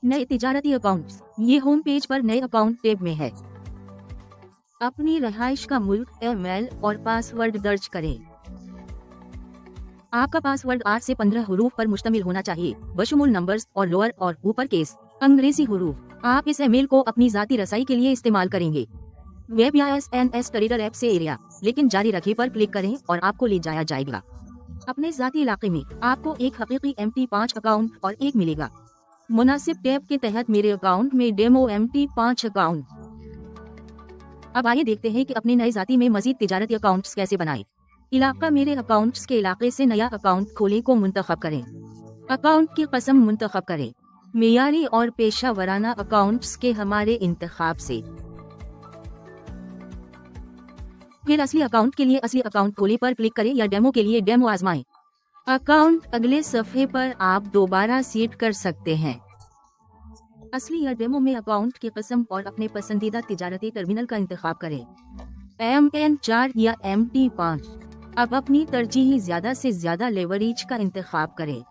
नए तिजारती अकाउंट्स, ये home page पर नए अकाउंट टैब में है। अपनी रहाइश का मुल्क, ईमेल और पासवर्ड दर्ज करें। आपका पासवर्ड 8 से 15 हरूफ पर मुश्तमिल होना चाहिए, बशमूल नंबर्स और लोअर और ऊपर केस अंग्रेजी हरूफ। आप इस ईमेल को अपनी जाती रसाई के लिए इस्तेमाल करेंगे, वेब या एसएनएस ट्रेडर ऐप से एरिया, लेकिन जारी रखें पर क्लिक करें और आपको ले जाया जाएगा अपने जाती इलाके में। आपको एक हकीकी MT5 अकाउंट और एक मिलेगा मुनासिब टैब के तहत मेरे अकाउंट में डेमो MT5 अकाउंट। अब आइए देखते हैं कि अपने नए जाती में मजीद तिजारती अकाउंट्स कैसे बनाएं। इलाका, मेरे अकाउंट्स के इलाके से नया अकाउंट खोले को मुंतखब करें। अकाउंट की कसम मुंतखब करें, मेयारी और पेशा वराना अकाउंट्स के हमारे इंतखाब से। फिर असली अकाउंट के लिए असली अकाउंट खोले पर क्लिक करें या डेमो के लिए डेमो आजमाएं। अकाउंट अगले सफ़े पर आप दोबारा सेट कर सकते हैं। असली या डेमो में अकाउंट की किस्म और अपने पसंदीदा तिजारती टर्मिनल का इंतखाब करें, MN4 या MT5। अब अपनी तरजीही ज्यादा से ज्यादा लेवरेज का इंतखाब करें।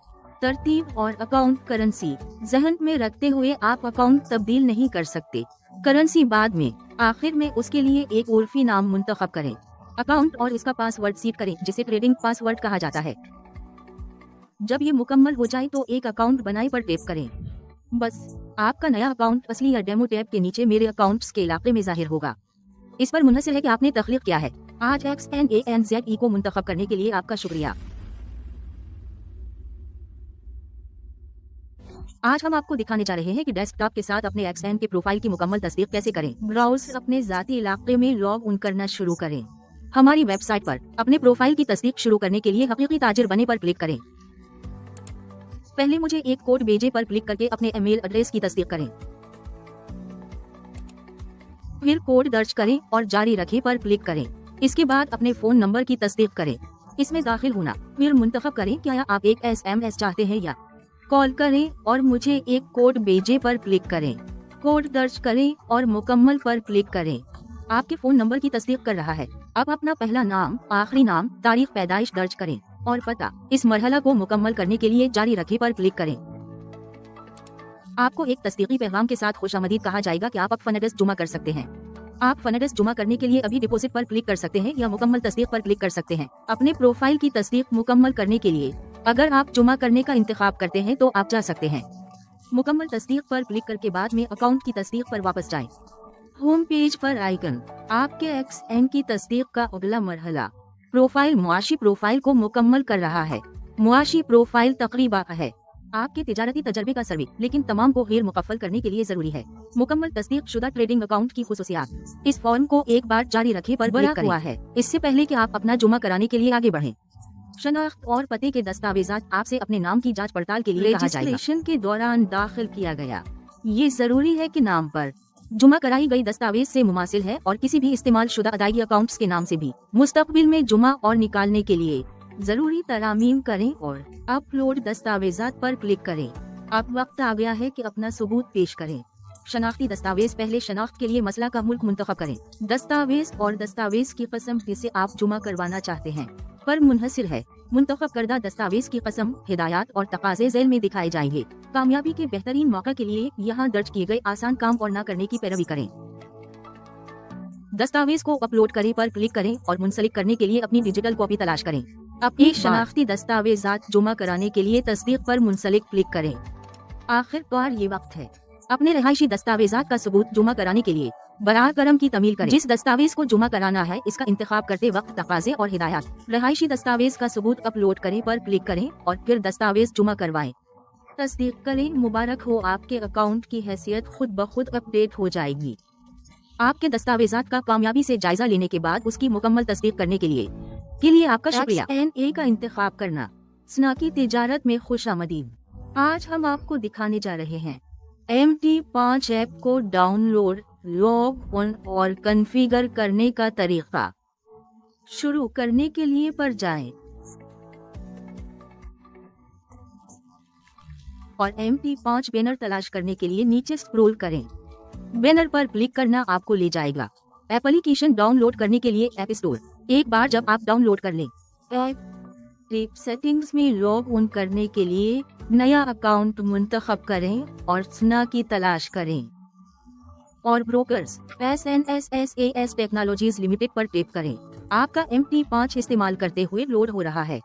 तरतीब और अकाउंट करेंसी जहन में रखते हुए आप अकाउंट तब्दील नहीं कर सकते, करेंसी बाद में। आखिर में उसके लिए एक उर्फी नाम मुंतखब करें। अकाउंट और इसका पासवर्ड सेट करें, जिसे ट्रेडिंग पासवर्ड कहा जाता है। जब ये मुकम्मल हो जाए तो एक अकाउंट बनाए पर टैप करें। बस आपका नया अकाउंट असली या डेमो टैब के नीचे मेरे अकाउंट्स के इलाके में जाहिर होगा। इस पर मुनहसर है कि आपने तख्लीक किया है। आज XNANZE को मुंतखब करने के लिए आपका शुक्रिया। आज हम आपको दिखाने जा रहे हैं कि डेस्कटॉप के साथ अपने XN के प्रोफाइल की मुकम्मल तस्दीक कैसे करें। ब्राउज अपने जाती इलाके में लॉग इन करना शुरू करें। हमारी वेबसाइट पर अपने प्रोफाइल की तस्दीक शुरू करने के लिए हकीकी ताजिर बने पर क्लिक करें। पहले मुझे एक कोड भेजे पर क्लिक करके अपने ईमेल एड्रेस की तस्दीक करें। फिर कोड दर्ज करें और जारी रखें पर क्लिक करें। इसके बाद अपने फोन नंबर की तस्दीक करें, इसमें दाखिल होना। फिर मुंतखब करें क्या आप एक SMS चाहते हैं या कॉल करें और मुझे एक कोड भेजे पर क्लिक करें। कोड दर्ज करें और मुकम्मल पर क्लिक करें। आपके फोन नंबर की तस्दीक कर रहा है। अब अपना पहला नाम, आखिरी नाम, तारीख पैदाइश दर्ज करें और पता। इस मरहला को मुकम्मल करने के लिए जारी रखें पर क्लिक करें। आपको एक तस्दीकी पैगाम के साथ खुशामदीद कहा जाएगा कि आप अब फंड एड्रेस जुमा कर सकते हैं। आप फंड एड्रेस जुमा करने के लिए अभी डिपॉजिट पर क्लिक कर सकते हैं या मुकम्मल तस्दीक पर क्लिक कर सकते हैं। अपने प्रोफाइल की तस्दीक मुकम्मल करने के लिए अगर आप जुमा करने का इंतखाब करते हैं तो आप जा सकते हैं। मुकम्मल तस्दीक पर क्लिक करके बाद में अकाउंट की तस्दीक पर वापस जाएं। होम पेज पर आइकन आपके XN की तस्दीक का अगला मरहला। प्रोफाइल मुआशी प्रोफाइल को मुकम्मल कर रहा है। मुआशी प्रोफाइल तकरीबा है आपके तिजारती तजर्बे का सर्वे, लेकिन तमाम को गैर मुकफ्फल करने के लिए जरूरी है। मुकम्मल तस्दीक शुदा ट्रेडिंग अकाउंट की खुसूसियात। इस फॉर्म को एक बार जारी रखे पर क्लिक हुआ है। इससे पहले कि आप अपना जुमा कराने के लिए आगे बढ़ें, शनाख्त और पते के दस्तावेजात आपसे अपने नाम की जांच पड़ताल के लिए रजिस्ट्रेशन के दौरान दाखिल किया गया। ये जरूरी है कि नाम पर जुमा कराई गई दस्तावेज से मुमासिल है और किसी भी इस्तेमाल शुदा अदायगी अकाउंट्स के नाम से भी मुस्तकबिल में जुमा और निकालने के लिए जरूरी तरामीम करें और अपलोड दस्तावेजात पर क्लिक करें। अब वक्त आ गया है कि अपना सबूत पेश करें। शनाख्ती दस्तावेज पहले शनाख्त के लिए मसला का मुल्क मुंतखब करें। दस्तावेज और दस्तावेज की कसम जिसे आप जुमा करवाना चाहते हैं पर मुनहसिर है। मुंतखब करदा दस्तावेज की कसम, हिदायत और तकाजे झेल में दिखाए जाएंगे। कामयाबी के बेहतरीन मौका के लिए यहाँ दर्ज किए गए आसान काम और न करने की पैरवी करें। दस्तावेज को अपलोड करें पर क्लिक करें और मुंसलिक करने के लिए अपनी डिजिटल कॉपी तलाश करें। अपनी शनाख्ती दस्तावेजात जुमा कराने के लिए तस्दीक पर मुंसलिक क्लिक करें। आखिरकार ये वक्त है अपने रिहायशी दस्तावेजात का सबूत जुमा कराने के लिए बराह करम की तमील करें। जिस दस्तावेज को जुमा कराना है इसका इंतखाब करते वक्त तकाजे और हिदायत। रिहायशी दस्तावेज का सबूत अपलोड करें पर क्लिक करें और फिर दस्तावेज जुमा करवाएं। तस्दीक करें। मुबारक हो, आपके अकाउंट की हैसियत खुद ब खुद अपडेट हो जाएगी। आपके दस्तावेजात का कामयाबी से जायजा लेने के बाद उसकी मुकम्मल तस्दीक करने के लिए आपका शुक्रिया। XNA का इंतखाब करना स्नाकी तिजारत में खुशामदीद। आज हम आपको दिखाने जा रहे हैं MT5 ऐप को डाउनलोड, लॉग इन और कॉन्फ़िगर करने का तरीका। शुरू करने के लिए पर जाएं और MT5 बैनर तलाश करने के लिए नीचे स्क्रॉल करें। बैनर पर क्लिक करना आपको ले जाएगा एप्लीकेशन डाउनलोड करने के लिए ऐप स्टोर। एक बार जब आप डाउनलोड कर लें ऐप, टिप सेटिंग्स में लॉग इन करने के लिए नया अकाउंट मुंतखब करें और स्ना की तलाश करें और ब्रोकर्स SNSSAS टेक्नोलॉजीज लिमिटेड पर टिप करें। आपका MT5 इस्तेमाल करते हुए लोड हो रहा है।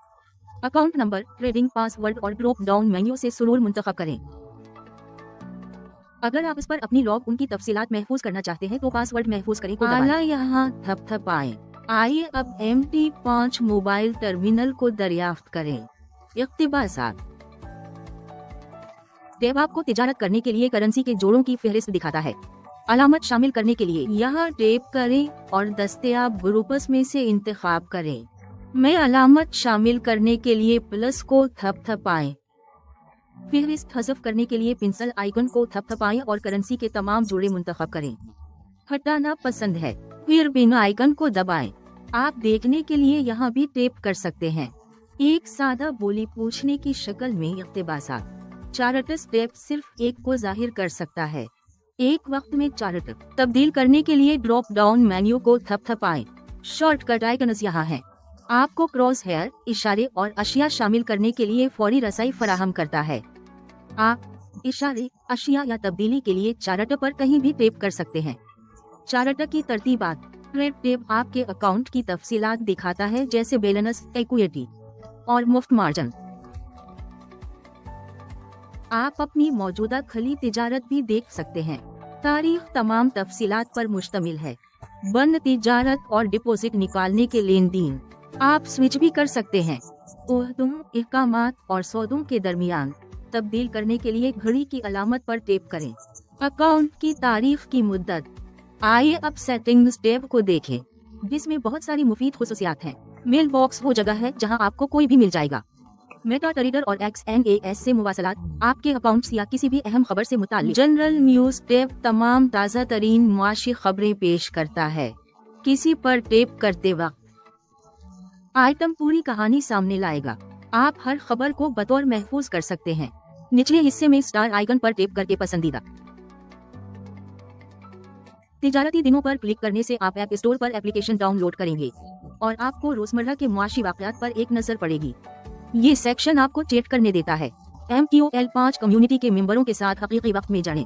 अकाउंट नंबर, ट्रेडिंग पासवर्ड और ड्रॉप डाउन मेन्यू से सुरूर मुंतखब करें। अगर आप इस पर अपनी लॉग इन की तफसीलात महफूज करना चाहते हैं तो पासवर्ड महफूज करें को दबाएं। यहाँ थपथपाएं। आइए अब MT5 मोबाइल टर्मिनल को दरियाफ्त करें। इख्तिबासात टैब आपको तिजारत करने के लिए करेंसी के जोड़ों की फहरिस्त दिखाता है। अलामत शामिल करने के लिए यहाँ टैप करें और दस्तयाब ग्रुप्स में से इंतखाब करें। मैं अलामत शामिल करने के लिए प्लस को थपथपाएं। फहरिस्त हज़फ करने के लिए पेंसिल आइकन को थपथपाएं और करेंसी के तमाम जोड़े मुंतखब करें। हटाना पसंद है फिर बिन आइकन को दबाएं। आप देखने के लिए यहाँ भी टैप कर सकते हैं। एक सादा बोली पूछने की शक्ल में इख्तिबासात। चार्ट स्टेप सिर्फ एक को जाहिर कर सकता है। एक वक्त में चार्ट तब्दील करने के लिए ड्रॉप डाउन मेन्यू को थपथपाएं। शॉर्टकट आइकन्स यहाँ हैं। आपको क्रॉस हेयर, इशारे और अशिया शामिल करने के लिए फौरी रसाई फराहम करता है। आप इशारे, अशिया या तब्दीली के लिए चार्ट पर कहीं भी टैप कर सकते हैं। चार्ट की तरतीबात टैब आपके अकाउंट की तफसीलात दिखाता है, जैसे बैलेंस, इक्विटी और मुफ्त मार्जिन। आप अपनी मौजूदा खली तिजारत भी देख सकते हैं। तारीख तमाम तफसीलात पर मुश्तमिल है। बंद तिजारत और डिपॉजिट निकालने के लेन देन आप स्विच भी कर सकते हैं। ओहदों, इकामात और सौदों के दरमियान तब्दील करने के लिए घड़ी की अलामत पर टैप करें। अकाउंट की तारीख की मुद्दत। आइए अब सेटिंग्स टैब को देखें, जिसमें बहुत सारी मुफीद खुसूसियात हैं। मेल बॉक्स वो जगह है जहां आपको कोई भी मिल जाएगा। मेटा ट्रेडर और XNAS से मुवासलात, आपके अकाउंट्स या किसी भी अहम खबर से मुताल्लिक। जनरल न्यूज टैब तमाम ताज़ा तरीन मुआशी खबरें पेश करता है। किसी पर टैप करते वक्त आइटम पूरी कहानी सामने लाएगा। आप हर खबर को बतौर महफूज कर सकते हैं। निचले हिस्से में स्टार आइकन पर टैप करके पसंदीदा तिजारती दिनों पर क्लिक करने से आप ऐप स्टोर पर एप्लीकेशन डाउनलोड करेंगे और आपको रोजमर्रा के मुआशी वाकयात पर एक नजर पड़ेगी। ये सेक्शन आपको चैट करने देता है। MQL5 कम्युनिटी के मेंबरों के साथ हकीकी वक्त में जानें।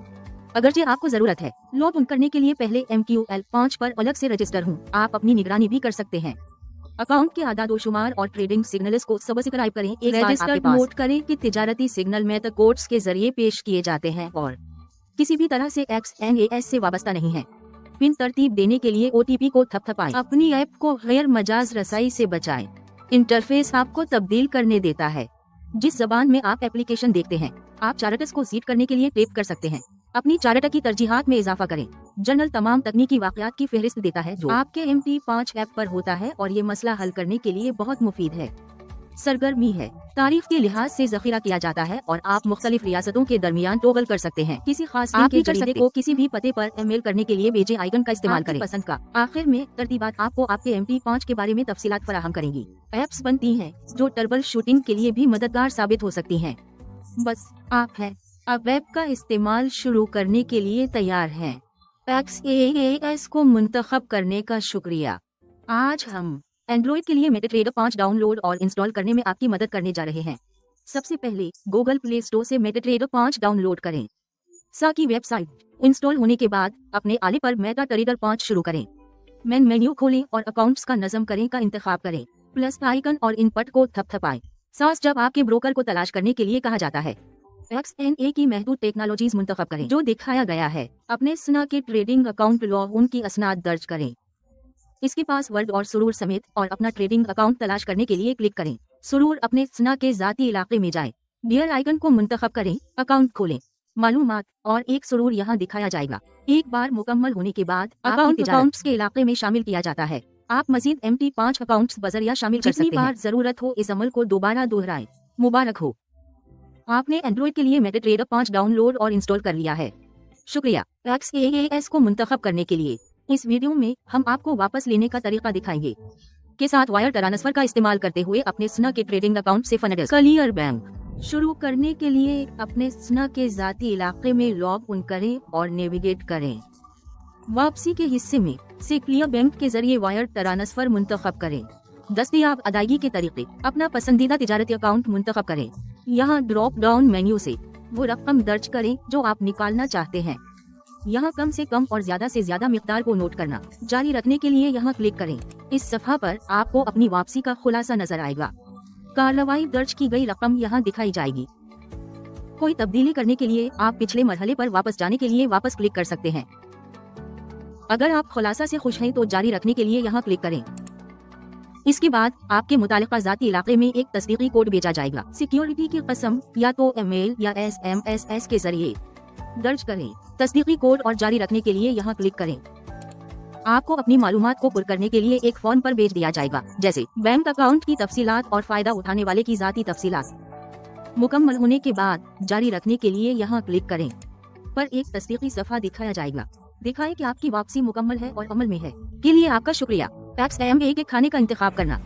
अगरचे आपको जरूरत है लॉग इन करने के लिए पहले MQL5 पर अलग से रजिस्टर हूँ, आप अपनी निगरानी भी कर सकते हैं। अकाउंट के आदाद-ओ-शुमार और ट्रेडिंग सिग्नल्स को सब्सक्राइब करें। एक रजिस्टर नोट करें कि तिजारती सिग्नल में कोड्स के जरिए पेश किए जाते हैं और किसी भी तरह से XNAS से वाबस्ता नहीं है। पिन तरतीब देने के लिए OTP को थपथपाएं। अपनी ऐप को गैर मजाज रसाई से बचाएं। इंटरफेस आपको तब्दील करने देता है जिस जबान में आप एप्लीकेशन देखते हैं। आप चार्ट्स को सीड करने के लिए टैप कर सकते हैं। अपनी चार्ट की तरजीहात में इजाफा करें। जनरल तमाम तकनीकी वाकयात की फहरिस्त देता है जो आपके MT5 ऐप पर होता है और ये मसला हल करने के लिए बहुत मुफीद है। सरगर्मी है, तारीख के लिहाज से जखीरा किया जाता है और आप मुख्तलिफ रियासतों के दरमियान टॉगल कर सकते हैं। किसी खास दिन के जरीदे को किसी भी पते पर ईमेल करने के लिए भेजे आइकन का इस्तेमाल करें। पसंद का। आखिर में तरतीबात आपको आपके MT5 के बारे में तफसीलात फराहम करेंगी। ऐप्स बनती हैं जो ट्रबल शूटिंग के लिए भी मददगार साबित हो सकती हैं। बस आप हैं अब ऐप का इस्तेमाल शुरू करने के लिए तैयार हैं। XAAS को मुंतखब करने का शुक्रिया। आज हम एंड्रॉइड के लिए मेटाट्रेडर 5 डाउनलोड और इंस्टॉल करने में आपकी मदद करने जा रहे हैं। सबसे पहले गूगल प्ले स्टोर से मेटाट्रेडर 5 डाउनलोड करें। साकी वेबसाइट इंस्टॉल होने के बाद अपने आले पर मेटाट्रेडर 5 शुरू करें। मेन मेन्यू खोलें और अकाउंट्स का नज़म करें का इंतखाब करें। प्लस आइकन और इनपुट को थपथपाएं। साथ जब आपके ब्रोकर को तलाश करने के लिए कहा जाता है XNA की महदूद टेक्नोलॉजीज मुंतखब करें जो दिखाया गया है। अपने स्ना के ट्रेडिंग अकाउंट लॉग इन की असनाद दर्ज करें। इसके पासवर्ड और सुरूर समेत और अपना ट्रेडिंग अकाउंट तलाश करने के लिए क्लिक करें। सुरूर अपने स्ना के जाती इलाके में जाए। डियर आइकन को मुंतखब करें। अकाउंट खोलें। मालूमात और एक सुरूर यहाँ दिखाया जाएगा। एक बार मुकम्मल होने के बाद अकाउंट्स के इलाके में शामिल किया जाता है। आप मजीद MT5 अकाउंट्स बजरिया शामिल कर सकते हैं। जितनी बार जरूरत हो इस अमल को दोबारा दोहराएं। मुबारक हो, आपने एंड्रॉइड के लिए मेटाट्रेडर 5 डाउनलोड और इंस्टॉल कर लिया है। शुक्रिया। XAAS को मुंतखब करने के लिए इस वीडियो में हम आपको वापस लेने का तरीका दिखाएंगे। के साथ वायर ट्रांसफर का इस्तेमाल करते हुए अपने स्ना के ट्रेडिंग अकाउंट से फंड क्लियर बैंक शुरू करने के लिए अपने स्ना के जाती इलाके में लॉग इन करें और नेविगेट करें। वापसी के हिस्से में से क्लियर बैंक के जरिए वायर ट्रांसफर मुंतखब करें। दस्तयाब अदायगी के तरीके। अपना पसंदीदा तिजारती अकाउंट मुंतखब करें। यहाँ ड्रॉप डाउन मेन्यू से वो रकम दर्ज करें जो आप निकालना चाहते हैं। यहाँ कम से कम और ज्यादा से ज्यादा मिकदार को नोट करना। जारी रखने के लिए यहाँ क्लिक करें। इस सफ़ा पर आपको अपनी वापसी का खुलासा नजर आएगा। कार्रवाई दर्ज की गई रकम यहाँ दिखाई जाएगी। कोई तब्दीली करने के लिए आप पिछले मरहले पर वापस जाने के लिए वापस क्लिक कर सकते हैं। अगर आप खुलासा से खुश हैं तो जारी रखने के लिए यहाँ क्लिक करें। इसके बाद आपके मुतालिका ज़ाती इलाके में एक तस्दीकी कोड भेजा जाएगा। सिक्योरिटी की कसम या तो ईमेल या SMS के जरिए दर्ज करें। तस्दीकी कोड और जारी रखने के लिए यहाँ क्लिक करें। आपको अपनी मालूमात को पुर करने के लिए एक फॉर्म पर भेज दिया जाएगा, जैसे बैंक अकाउंट की तफसीलात और फायदा उठाने वाले की ज़ाती तफसीलात। मुकम्मल होने के बाद जारी रखने के लिए यहाँ क्लिक करें। पर एक तस्दीकी सफ़ा दिखाया जाएगा। दिखाए कि आपकी वापसी मुकम्मल है और अमल में है। के लिए आपका शुक्रिया। टैक्स MA के खाने का इंतखाब करना।